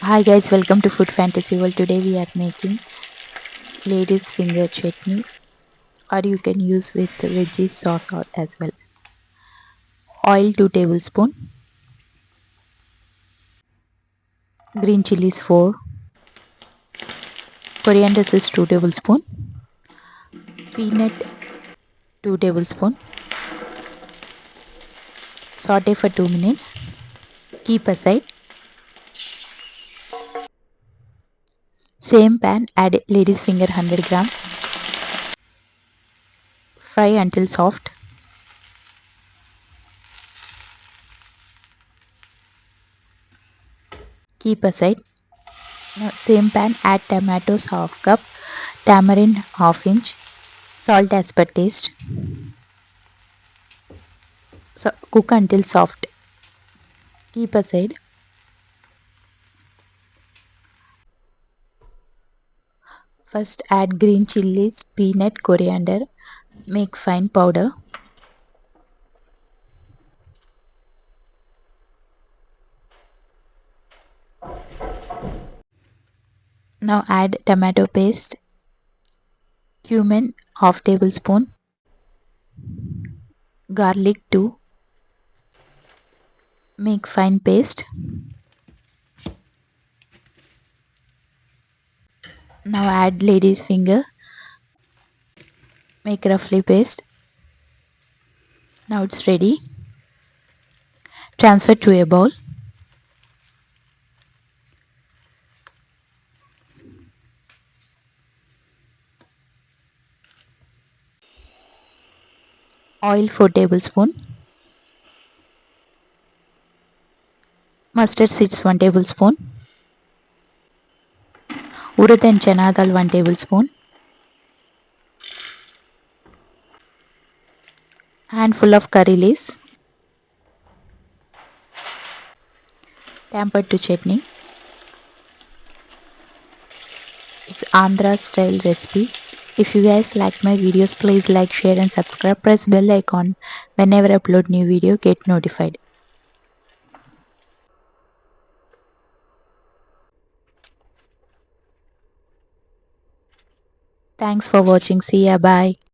Hi guys, welcome to Food Fantasy World. Today we are making lady's finger chutney, or you can use with veggies sauce as well. Oil 2 tablespoon, green chilies 4, coriander seeds 2 tablespoon, peanut 2 tablespoon. Saute for 2 minutes. Keep aside. Same pan, add lady's finger 100 grams. Fry until soft. Keep aside. Now same pan, add tomatoes half cup, tamarind half inch, salt as per taste. So cook until soft. Keep aside. First add green chilies, peanut, coriander. Make fine powder. Now add tomato paste, cumin half tablespoon, garlic 2. Make fine paste. Now add lady's finger. Make roughly paste. Now it's ready. Transfer to a bowl. Oil 4 tablespoon. Mustard seeds 1 tablespoon. Urad and chana dal 1 tablespoon. Handful of curry leaves. Tempered to chutney. It's Andhra style recipe. If you guys like my videos, please like, share and subscribe. Press bell icon. Whenever I upload new video, get notified. Thanks for watching. See ya. Bye.